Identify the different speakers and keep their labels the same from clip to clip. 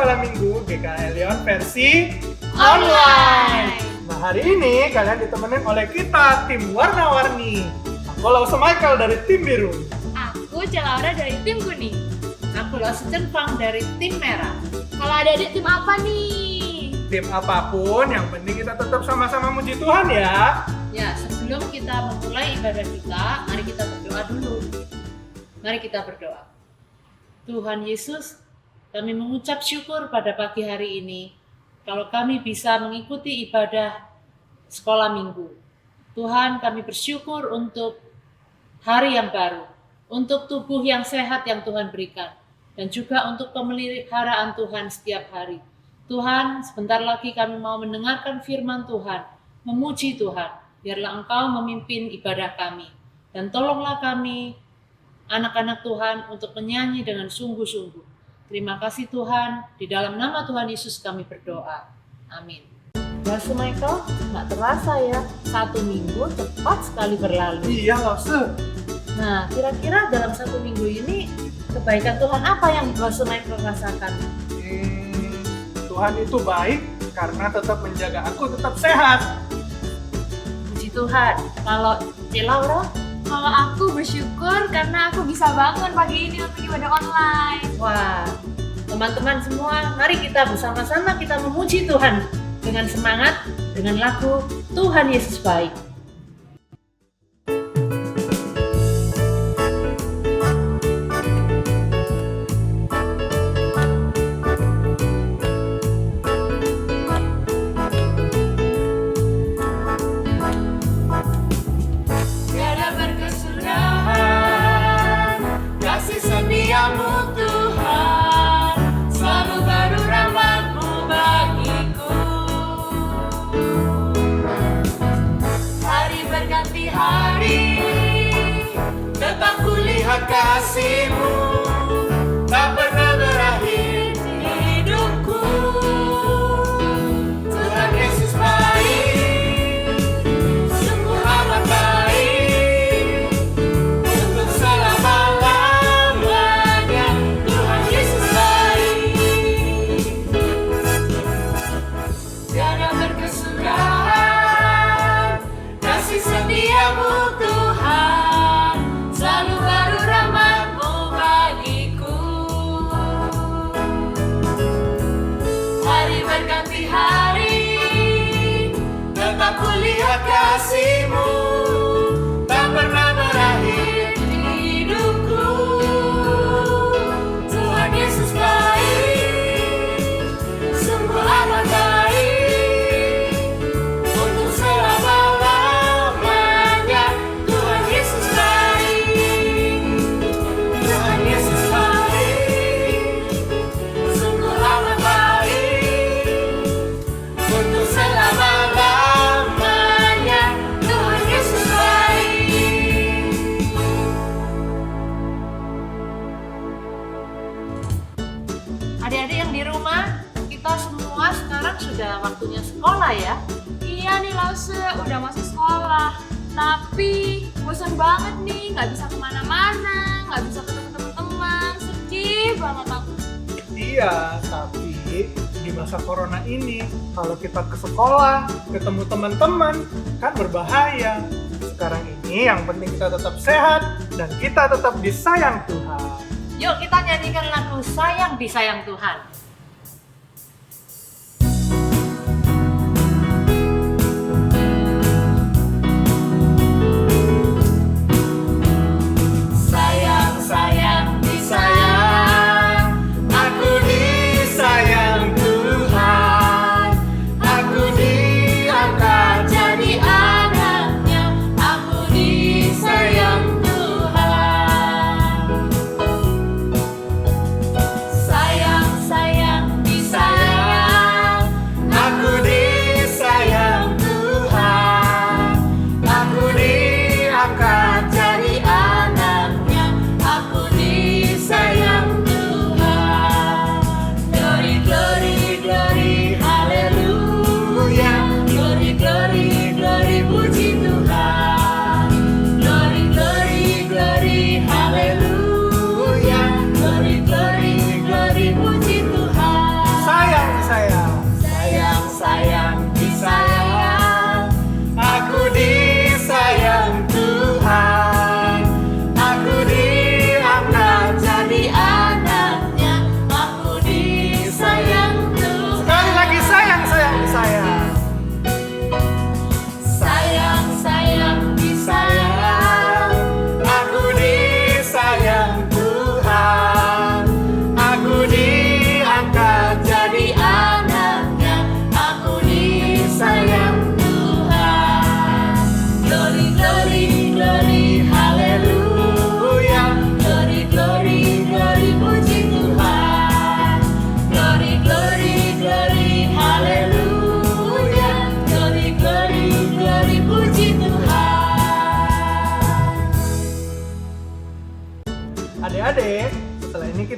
Speaker 1: Sekolah Minggu GKL Leon versi
Speaker 2: online.
Speaker 1: Nah, hari ini kalian ditemenin oleh kita tim warna-warni. Aku Lause Michael dari tim biru.
Speaker 2: Aku Celaura dari tim kuning.
Speaker 3: Aku Lause Cenpang dari tim merah.
Speaker 2: Kalau adik-adik tim apa nih?
Speaker 1: Tim apapun, yang penting kita tetap sama-sama muji Tuhan ya.
Speaker 3: Ya, sebelum kita memulai ibadah kita, mari kita berdoa dulu. Mari kita berdoa. Tuhan Yesus, kami mengucap syukur pada pagi hari ini kalau kami bisa mengikuti ibadah sekolah minggu. Tuhan, kami bersyukur untuk hari yang baru, untuk tubuh yang sehat yang Tuhan berikan, dan juga untuk pemeliharaan Tuhan setiap hari. Tuhan, sebentar lagi kami mau mendengarkan firman Tuhan, memuji Tuhan. Biarlah Engkau memimpin ibadah kami, dan tolonglah kami, anak-anak Tuhan, untuk menyanyi dengan sungguh-sungguh. Terima kasih Tuhan, di dalam nama Tuhan Yesus kami berdoa. Amin. Lause Michael, nggak terasa ya, 1 minggu cepat sekali berlalu.
Speaker 1: Iya, Lause.
Speaker 3: Nah, kira-kira dalam 1 minggu ini, kebaikan Tuhan apa yang Lause Michael rasakan?
Speaker 1: Tuhan itu baik karena tetap menjaga aku tetap sehat.
Speaker 3: Puji Tuhan. Kalau Celaura?
Speaker 2: Kalau aku bersyukur karena aku bisa bangun pagi ini untuk ibadah online.
Speaker 3: Wah, teman-teman semua, mari kita bersama-sama kita memuji Tuhan dengan semangat, dengan lagu Tuhan Yesus Baik.
Speaker 1: Kasih-Mu tak pernah berakhir di hidupku. Tuhan Yesus baik, sungguh amat baik, untuk selama-lamanya. Tuhan Yesus baik, tiada berkesudahan, kasih setia-Mu Tuhan, selalu baru rahmat-Mu bagiku. Hari berganti hari, tetap kulihat kasih-Mu tak pernah berakhir di hidupku. Tuhan Yesus baik, sungguh amat baik, untuk selama-lamanya. Tuhan Yesus baik, Tuhan Yesus baik, sungguh amat baik, untuk selama-lamanya. Tuhan Yesus baik.
Speaker 3: Adik-adik yang di rumah, kita semua sekarang sudah waktunya sekolah ya.
Speaker 2: Iya nih Lause, udah masuk sekolah. Tapi bosan banget nih, nggak bisa kemana-mana, nggak bisa ketemu teman-teman. Sedih banget aku.
Speaker 1: Iya, tapi di masa corona ini kalau kita ke sekolah, ketemu teman-teman kan berbahaya. Sekarang ini yang penting kita tetap sehat dan kita tetap disayang Tuhan.
Speaker 3: Yuk kita nyanyikan lagu Sayang Disayang Tuhan.
Speaker 1: Sayang, sayang, disayang, aku disayang Tuhan, aku diangkat jadi anaknya, aku disayang Tuhan.
Speaker 2: Sayang, sayang.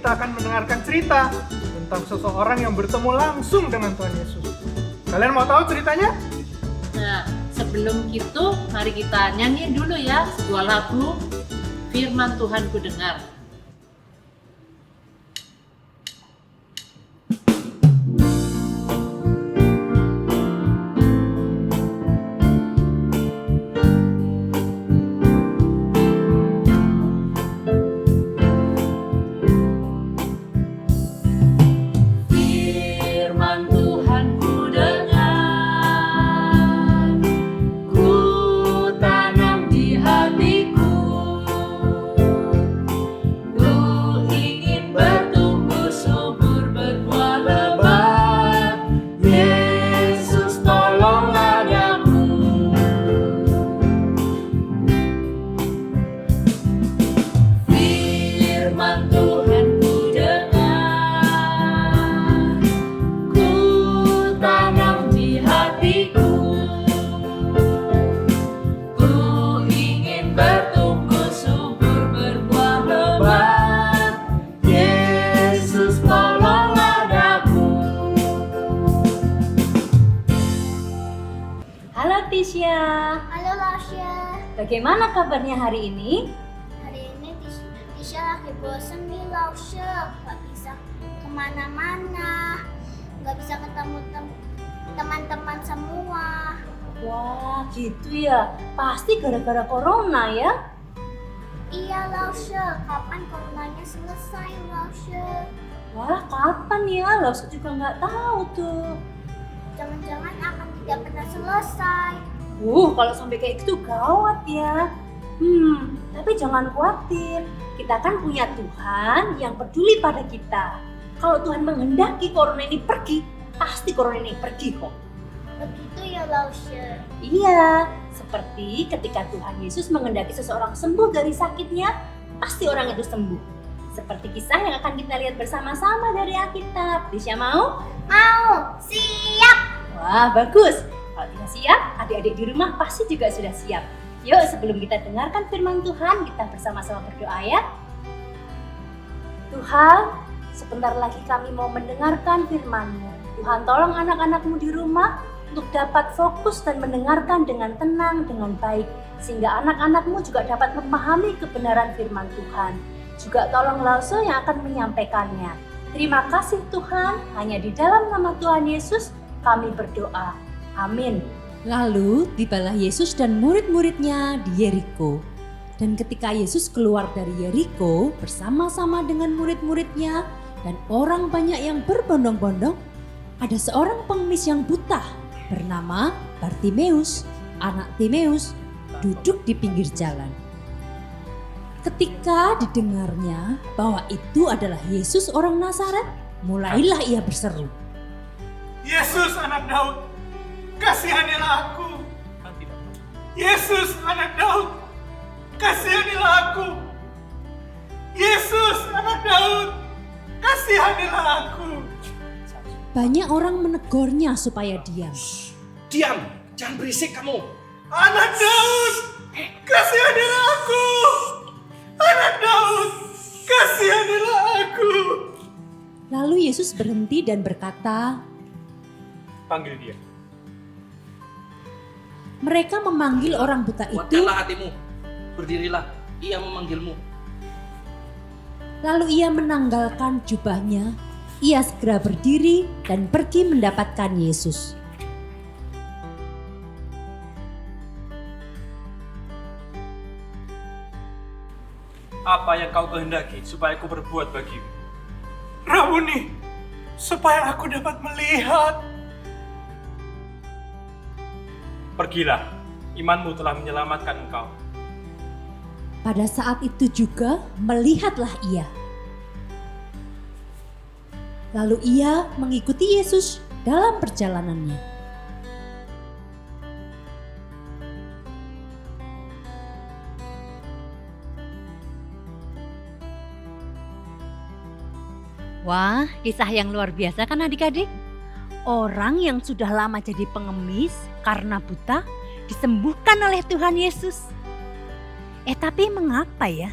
Speaker 1: kita akan mendengarkan cerita tentang seseorang yang bertemu langsung dengan Tuhan Yesus. Kalian mau tahu ceritanya?
Speaker 3: Nah, sebelum itu mari kita nyanyiin dulu ya sebuah lagu Firman Tuhan ku dengar.
Speaker 4: Halo Lasya.
Speaker 5: Bagaimana kabarnya hari ini?
Speaker 4: Hari ini Tisha lagi bosen nih Lasya. Gak bisa kemana-mana, gak bisa ketemu teman-teman semua.
Speaker 5: Wah gitu ya, pasti gara-gara corona ya?
Speaker 4: Iya Lasya, kapan coronanya selesai Lasya?
Speaker 5: Wah kapan ya? Lausya juga nggak tahu tuh.
Speaker 4: Jangan-jangan akan tidak pernah selesai.
Speaker 5: Kalau sampai kayak gitu gawat ya. Tapi jangan khawatir. Kita kan punya Tuhan yang peduli pada kita. Kalau Tuhan menghendaki corona ini pergi, pasti corona ini pergi kok.
Speaker 4: Begitu ya Lasya.
Speaker 5: Iya, seperti ketika Tuhan Yesus menghendaki seseorang sembuh dari sakitnya, pasti orang itu sembuh. Seperti kisah yang akan kita lihat bersama-sama dari Alkitab. Tisha mau?
Speaker 4: Mau, siap.
Speaker 5: Wah, bagus. Kalau tidak siap, adik-adik di rumah pasti juga sudah siap. Yuk, sebelum kita dengarkan firman Tuhan, kita bersama-sama berdoa ya. Tuhan, sebentar lagi kami mau mendengarkan firman-Mu. Tuhan, tolong anak-anak-Mu di rumah untuk dapat fokus dan mendengarkan dengan tenang, dengan baik. Sehingga anak-anak-Mu juga dapat memahami kebenaran firman Tuhan. Juga tolong Lauso yang akan menyampaikannya. Terima kasih Tuhan, hanya di dalam nama Tuhan Yesus kami berdoa. Amin.
Speaker 6: Lalu tibalah Yesus dan murid-muridnya di Yeriko. Dan ketika Yesus keluar dari Yeriko bersama-sama dengan murid-muridnya dan orang banyak yang berbondong-bondong, ada seorang pengemis yang buta bernama Bartimeus, anak Timeus, duduk di pinggir jalan. Ketika didengarnya bahwa itu adalah Yesus orang Nazaret, mulailah ia berseru,
Speaker 1: Yesus anak Daud, kasihanilah aku. Yesus anak Daud, kasihanilah aku. Yesus anak Daud, kasihanilah aku.
Speaker 6: Banyak orang menegurnya supaya diam.
Speaker 7: Diam, jangan berisik kamu.
Speaker 1: Anak Daud, kasihanilah aku. Anak Daud, kasihanilah aku.
Speaker 6: Lalu Yesus berhenti dan berkata,
Speaker 7: Panggil dia.
Speaker 6: mereka memanggil orang buta itu.
Speaker 7: Kuatkanlah hatimu. Berdirilah, ia memanggilmu.
Speaker 6: Lalu ia menanggalkan jubahnya. Ia segera berdiri dan pergi mendapatkan Yesus.
Speaker 8: Apa yang kau kehendaki supaya aku berbuat bagimu?
Speaker 1: Rabuni, supaya aku dapat melihat.
Speaker 8: Pergilah, imanmu telah menyelamatkan engkau.
Speaker 6: Pada saat itu juga melihatlah ia. Lalu ia mengikuti Yesus dalam perjalanannya.
Speaker 9: Wah, kisah yang luar biasa kan adik-adik? Orang yang sudah lama jadi pengemis karena buta disembuhkan oleh Tuhan Yesus. Tapi mengapa ya?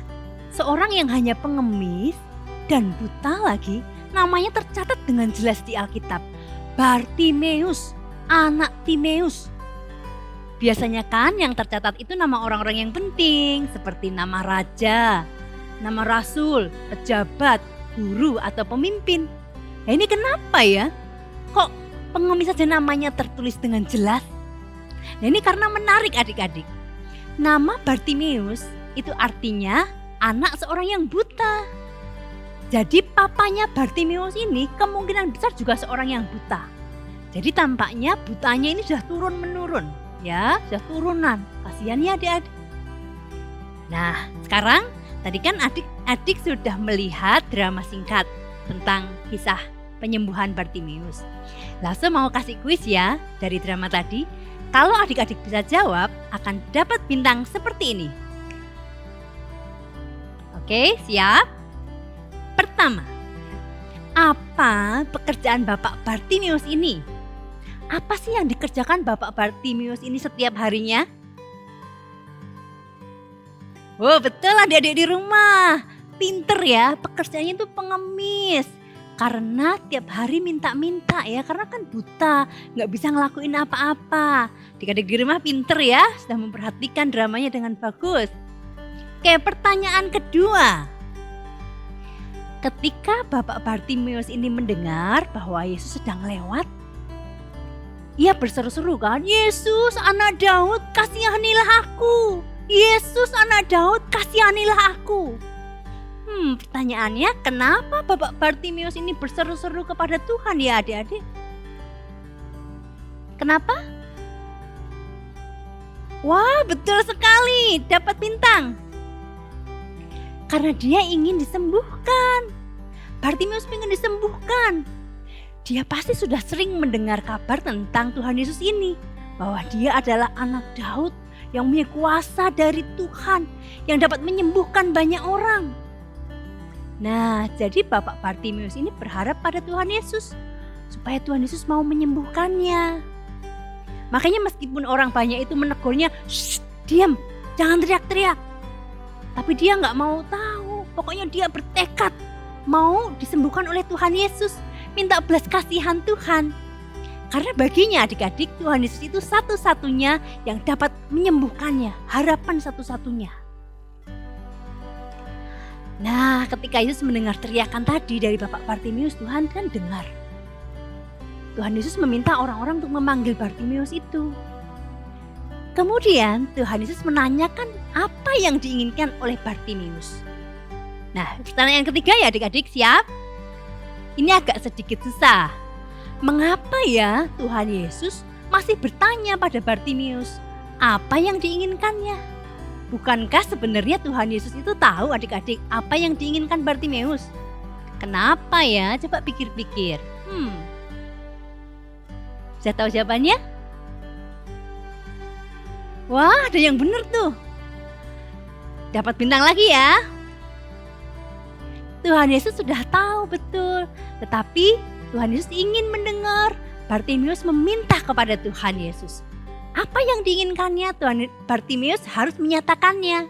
Speaker 9: Seorang yang hanya pengemis dan buta lagi, namanya tercatat dengan jelas di Alkitab. Bartimeus, anak Timeus. Biasanya kan yang tercatat itu nama orang-orang yang penting, seperti nama raja, nama rasul, pejabat, guru, atau pemimpin. Nah ini kenapa ya? Kok pengemis saja namanya tertulis dengan jelas? Nah ini karena menarik adik-adik. Nama Bartimeus itu artinya anak seorang yang buta. Jadi papanya Bartimeus ini kemungkinan besar juga seorang yang buta. Jadi tampaknya butanya ini sudah turun-menurun. Ya, sudah turunan. Kasihan ya adik-adik. Nah sekarang tadi kan adik-adik sudah melihat drama singkat tentang kisah penyembuhan Bartimeus. Langsung mau kasih kuis ya dari drama tadi. Kalau adik-adik bisa jawab, akan dapat bintang seperti ini. Oke, siap? Pertama, apa pekerjaan Bapak Bartimeus ini? Apa sih yang dikerjakan Bapak Bartimeus ini setiap harinya? Oh, betul adik-adik di rumah. Pinter ya, pekerjaannya itu pengemis. Karena tiap hari minta-minta ya, karena kan buta, nggak bisa ngelakuin apa-apa. Adik-adik di rumah pinter ya, sudah memperhatikan dramanya dengan bagus. Oke, pertanyaan kedua. Ketika Bapak Bartimeus ini mendengar bahwa Yesus sedang lewat, ia berseru-seru kan, Yesus anak Daud kasihanilah aku. Yesus anak Daud kasihanilah aku. Pertanyaannya, kenapa Bapak Bartimeus ini berseru-seru kepada Tuhan ya adik-adik? Kenapa? Wah, betul sekali, dapat bintang. Karena dia ingin disembuhkan. Bartimeus ingin disembuhkan. Dia pasti sudah sering mendengar kabar tentang Tuhan Yesus ini. Bahwa dia adalah anak Daud yang punya kuasa dari Tuhan, yang dapat menyembuhkan banyak orang. Nah, jadi Bapak Bartimeus ini berharap pada Tuhan Yesus supaya Tuhan Yesus mau menyembuhkannya. Makanya meskipun orang banyak itu menegurnya, "Shh, diam, jangan teriak-teriak." Tapi dia nggak mau tahu. Pokoknya dia bertekad mau disembuhkan oleh Tuhan Yesus, minta belas kasihan Tuhan. Karena baginya adik-adik, Tuhan Yesus itu satu-satunya yang dapat menyembuhkannya, harapan satu-satunya. Nah, ketika Yesus mendengar teriakan tadi dari Bapak Bartimeus, Tuhan kan dengar. Tuhan Yesus meminta orang-orang untuk memanggil Bartimeus itu. Kemudian Tuhan Yesus menanyakan apa yang diinginkan oleh Bartimeus. Nah, pertanyaan ketiga ya adik-adik, siap? Ini agak sedikit susah. Mengapa ya Tuhan Yesus masih bertanya pada Bartimeus apa yang diinginkannya? Bukankah sebenarnya Tuhan Yesus itu tahu adik-adik apa yang diinginkan Bartimeus? Kenapa ya? Coba pikir-pikir. Sudah tahu jawabannya? Wah, ada yang benar tuh. Dapat bintang lagi ya. Tuhan Yesus sudah tahu betul. Tetapi Tuhan Yesus ingin mendengar. Bartimeus meminta kepada Tuhan Yesus. Apa yang diinginkannya, Tuhan Bartimeus harus menyatakannya.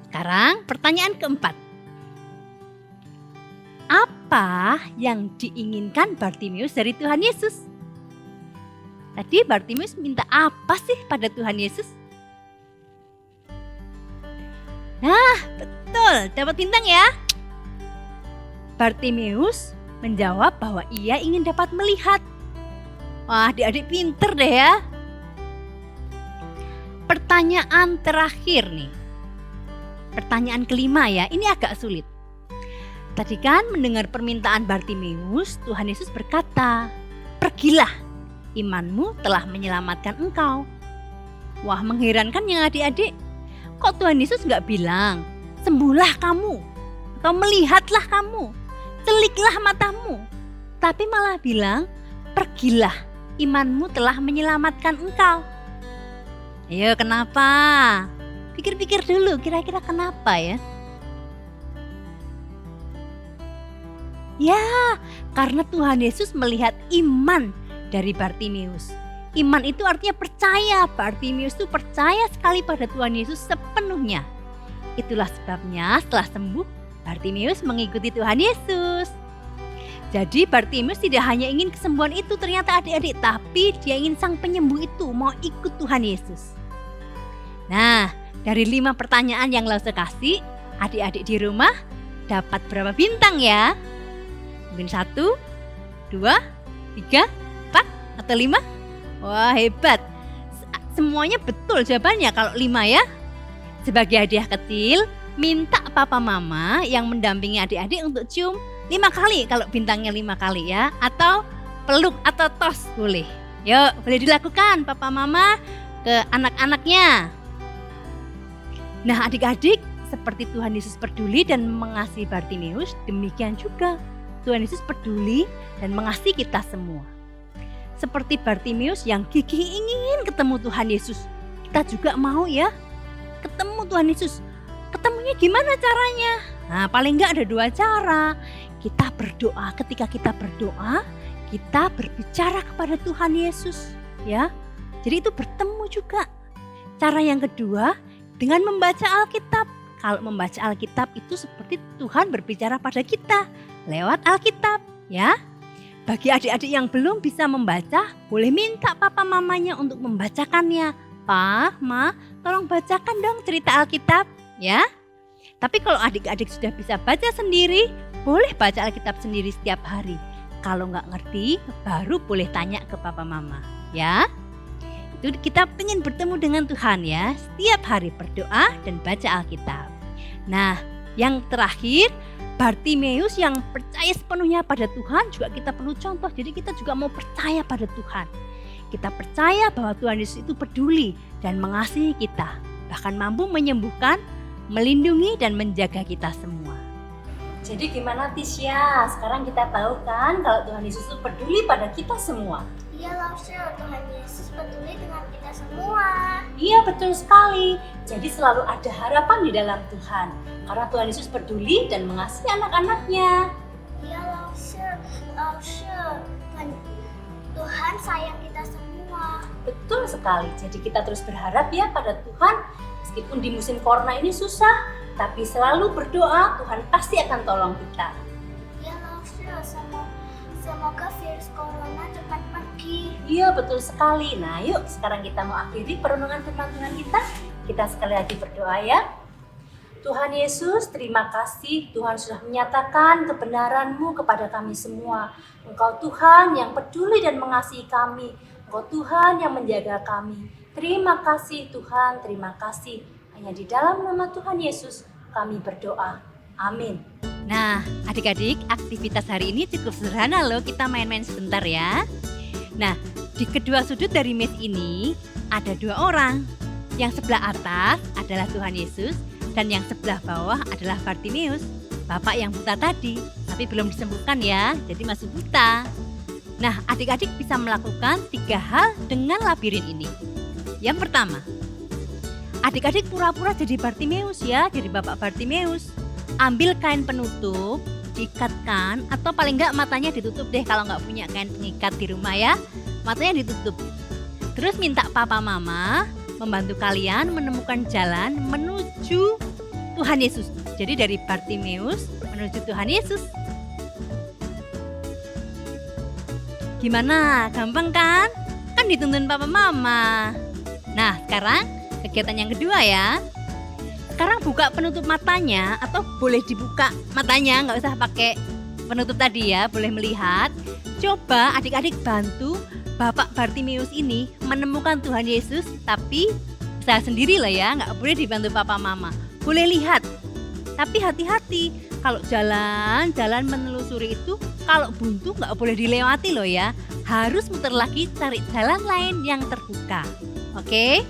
Speaker 9: Sekarang pertanyaan keempat. Apa yang diinginkan Bartimeus dari Tuhan Yesus? Tadi Bartimeus minta apa sih pada Tuhan Yesus? Nah, betul, dapat bintang ya. Bartimeus menjawab bahwa ia ingin dapat melihat. Wah, adik-adik pinter deh ya. Pertanyaan terakhir nih. Pertanyaan kelima ya, ini agak sulit. Tadi kan mendengar permintaan Bartimeus, Tuhan Yesus berkata, "Pergilah, imanmu telah menyelamatkan engkau." Wah, mengherankan ya adik-adik. Kok Tuhan Yesus nggak bilang, "Sembuhlah kamu," atau "Melihatlah kamu, celiklah matamu." Tapi malah bilang, "Pergilah, imanmu telah menyelamatkan engkau." Ayo, kenapa? Pikir-pikir dulu, kira-kira kenapa ya? Ya, karena Tuhan Yesus melihat iman dari Bartimeus. Iman itu artinya percaya. Bartimeus itu percaya sekali pada Tuhan Yesus sepenuhnya. Itulah sebabnya setelah sembuh, Bartimeus mengikuti Tuhan Yesus. Jadi Bartimeus tidak hanya ingin kesembuhan itu ternyata adik-adik, tapi dia ingin sang penyembuh itu mau ikut Tuhan Yesus. Nah, dari 5 pertanyaan yang Lause kasih, adik-adik di rumah dapat berapa bintang ya? Mungkin 1, 2, 3, 4, atau 5? Wah, hebat. Semuanya betul jawabannya kalau 5 ya. Sebagai hadiah kecil, minta papa mama yang mendampingi adik-adik untuk cium 5 kali kalau bintangnya 5 kali ya. Atau peluk atau tos boleh. Yuk, boleh dilakukan papa mama ke anak-anaknya. Nah adik-adik, seperti Tuhan Yesus peduli dan mengasihi Bartimeus, demikian juga Tuhan Yesus peduli dan mengasihi kita semua. Seperti Bartimeus yang gigih ingin ketemu Tuhan Yesus, kita juga mau ya ketemu Tuhan Yesus. Ketemunya gimana caranya? Nah paling enggak ada 2 cara. Kita berdoa, ketika kita berdoa, kita berbicara kepada Tuhan Yesus ya. Jadi itu bertemu juga. Cara yang kedua, dengan membaca Alkitab. Kalau membaca Alkitab itu seperti Tuhan berbicara pada kita lewat Alkitab ya. Bagi adik-adik yang belum bisa membaca, boleh minta papa mamanya untuk membacakannya. Pa, ma, tolong bacakan dong cerita Alkitab ya. Tapi kalau adik-adik sudah bisa baca sendiri, boleh baca Alkitab sendiri setiap hari. Kalau nggak ngerti, baru boleh tanya ke papa mama ya. Itu kita ingin bertemu dengan Tuhan ya. Setiap hari berdoa dan baca Alkitab. Nah, yang terakhir, Bartimeus yang percaya sepenuhnya pada Tuhan juga kita perlu contoh. Jadi kita juga mau percaya pada Tuhan. Kita percaya bahwa Tuhan Yesus itu peduli dan mengasihi kita. Bahkan mampu menyembuhkan, melindungi dan menjaga kita semua.
Speaker 5: Jadi gimana Tisya? Sekarang kita tahu kan kalau Tuhan Yesus itu peduli pada kita semua.
Speaker 4: Iya Lause, Tuhan Yesus peduli dengan kita semua.
Speaker 5: Iya betul sekali. Jadi selalu ada harapan di dalam Tuhan. Karena Tuhan Yesus peduli dan mengasihi anak-anaknya.
Speaker 4: Iya Lause, Tuhan sayang kita semua.
Speaker 5: Betul sekali. Jadi kita terus berharap ya pada Tuhan. Meskipun di musim corona ini susah, tapi selalu berdoa Tuhan pasti akan tolong kita.
Speaker 4: Iya Lause, semoga virus corona cepat pergi.
Speaker 5: Iya betul sekali. Nah yuk sekarang kita mau akhiri perenungan firman Tuhan kita. Kita sekali lagi berdoa ya. Tuhan Yesus, terima kasih Tuhan sudah menyatakan kebenaran-Mu kepada kami semua. Engkau Tuhan yang peduli dan mengasihi kami. Engkau Tuhan yang menjaga kami. Terima kasih Tuhan, terima kasih. Hanya di dalam nama Tuhan Yesus kami berdoa. Amin.
Speaker 9: Nah, adik-adik, aktivitas hari ini cukup sederhana loh, kita main-main sebentar ya. Nah, di kedua sudut dari mes ini ada 2 orang. Yang sebelah atas adalah Tuhan Yesus dan yang sebelah bawah adalah Bartimeus, bapak yang buta tadi, tapi belum disembuhkan ya, jadi masih buta. Nah, adik-adik bisa melakukan 3 hal dengan labirin ini. Yang pertama, adik-adik pura-pura jadi Bartimeus ya, jadi bapak Bartimeus. Ambil kain penutup, diikatkan, atau paling enggak matanya ditutup deh kalau nggak punya kain pengikat di rumah ya. Matanya ditutup. Terus minta papa mama membantu kalian menemukan jalan menuju Tuhan Yesus. Jadi dari Bartimeus menuju Tuhan Yesus. Gimana? Gampang kan? Kan dituntun papa mama. Nah sekarang kegiatan yang kedua ya. Sekarang buka penutup matanya atau boleh dibuka matanya, nggak usah pakai penutup tadi ya, boleh melihat. Coba adik-adik bantu Bapak Bartimeus ini menemukan Tuhan Yesus, tapi bisa sendiri lah ya, nggak boleh dibantu papa mama. Boleh lihat, tapi hati-hati kalau jalan menelusuri itu, kalau buntu nggak boleh dilewati loh ya, harus muter lagi cari jalan lain yang terbuka. Oke?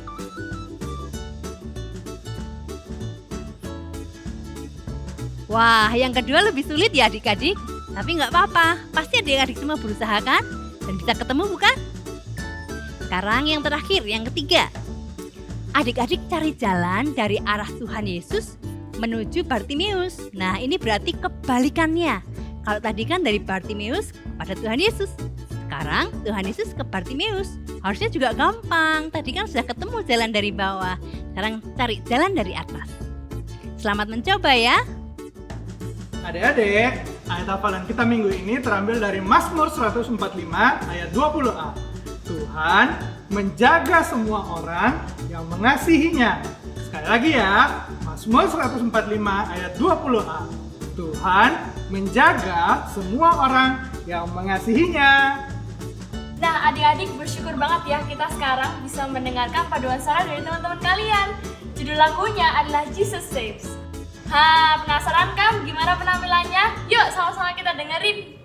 Speaker 9: Wah, yang kedua lebih sulit ya adik-adik. Tapi nggak apa-apa, pasti adik-adik semua berusaha kan? Dan bisa ketemu bukan? Sekarang yang terakhir, yang ketiga. Adik-adik cari jalan dari arah Tuhan Yesus menuju Bartimeus. Nah ini berarti kebalikannya. Kalau tadi kan dari Bartimeus pada Tuhan Yesus. Sekarang Tuhan Yesus ke Bartimeus. Harusnya juga gampang. Tadi kan sudah ketemu jalan dari bawah. Sekarang cari jalan dari atas. Selamat mencoba ya.
Speaker 1: Adik-adik, ayat hafalan kita minggu ini terambil dari Mazmur 145 ayat 20a. Tuhan menjaga semua orang yang mengasihinya. Sekali lagi ya, Mazmur 145 ayat 20a. Tuhan menjaga semua orang yang mengasihinya.
Speaker 2: Nah, adik-adik bersyukur banget ya kita sekarang bisa mendengarkan paduan suara dari teman-teman kalian. Judul lagunya adalah Jesus Saves. Penasaran kan gimana penampilannya? Yuk sama-sama kita dengerin.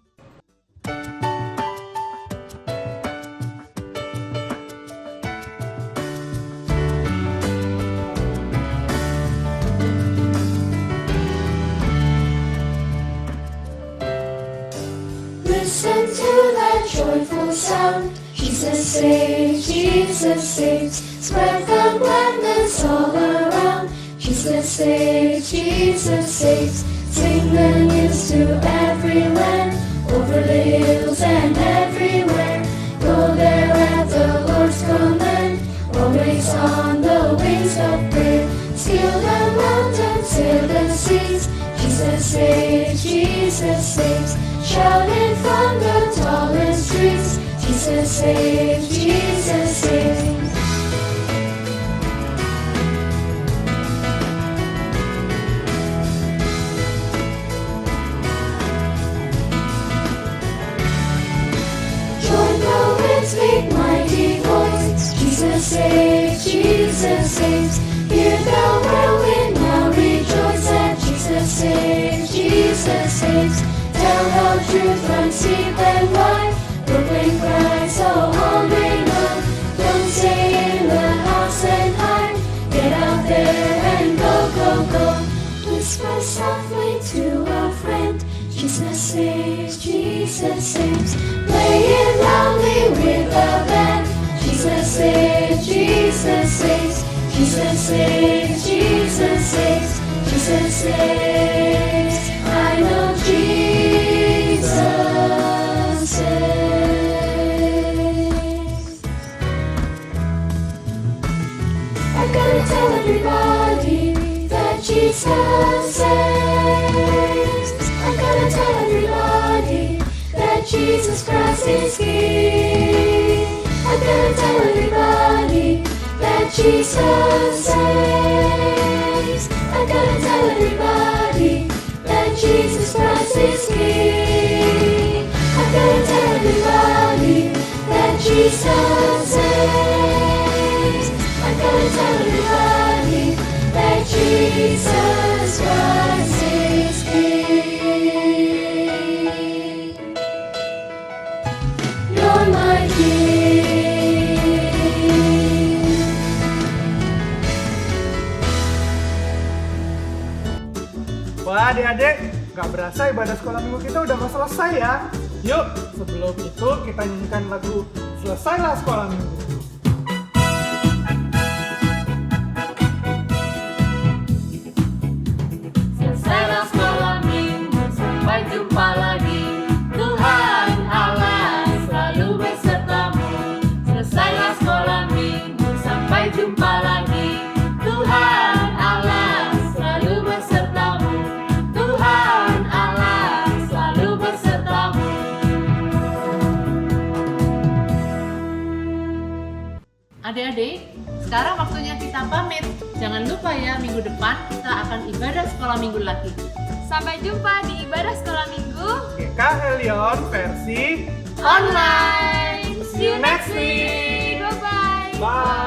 Speaker 10: Listen to that joyful sound. Jesus saves, Jesus saves. Spread the gladness all around. Jesus saves, Jesus saves. Sing the news to every land, over the hills and everywhere. Go there at the Lord's command, always on the wings of prayer. Scale the mountains, sail the seas. Jesus saves, Jesus saves. Shout it from the tallest trees. Jesus saves, Jesus saves. Join the winds, make mighty voice. Jesus saves, Jesus saves. Hear the whirlwind now rejoice that Jesus saves, Jesus saves. Tell how truth runs deep and wide. Proclaim Christ, oh all day long. Don't stay in the house and hide. Get out there and go, go, go. Whisper softly to a friend. Jesus saves, Jesus saves. Play it loudly with a band. Jesus saves, Jesus saves. Jesus saves, Jesus saves. Jesus saves. I know Jesus saves. I'm gonna tell everybody that Jesus saves. I'm gonna tell everybody that Jesus Christ is King. I'm gonna tell everybody that Jesus saves. I'm gonna tell everybody that Jesus Christ is King. I'm gonna tell everybody that Jesus saves. I'm gonna tell everybody that Jesus Christ is King. You're my King.
Speaker 1: Wah adik-adik, gak berasa ibadah sekolah minggu kita udah mau selesai ya. Yuk, sebelum itu kita nyanyikan lagu Selesailah Sekolah Minggu.
Speaker 3: Selesailah sekolah minggu, sampai jumpa lagi. Tuhan Allah selalu besertamu. Selesailah sekolah minggu, sampai jumpa lagi. Tuhan Allah selalu besertamu. Tuhan Allah selalu besertamu. Adik-adik, sekarang waktunya kita pamit. Jangan lupa ya, minggu depan kita akan ibadah sekolah minggu lagi.
Speaker 2: Sampai jumpa di ibadah sekolah minggu
Speaker 1: GKL Lyon versi
Speaker 2: online. See you next week. Bye-bye.
Speaker 1: Bye.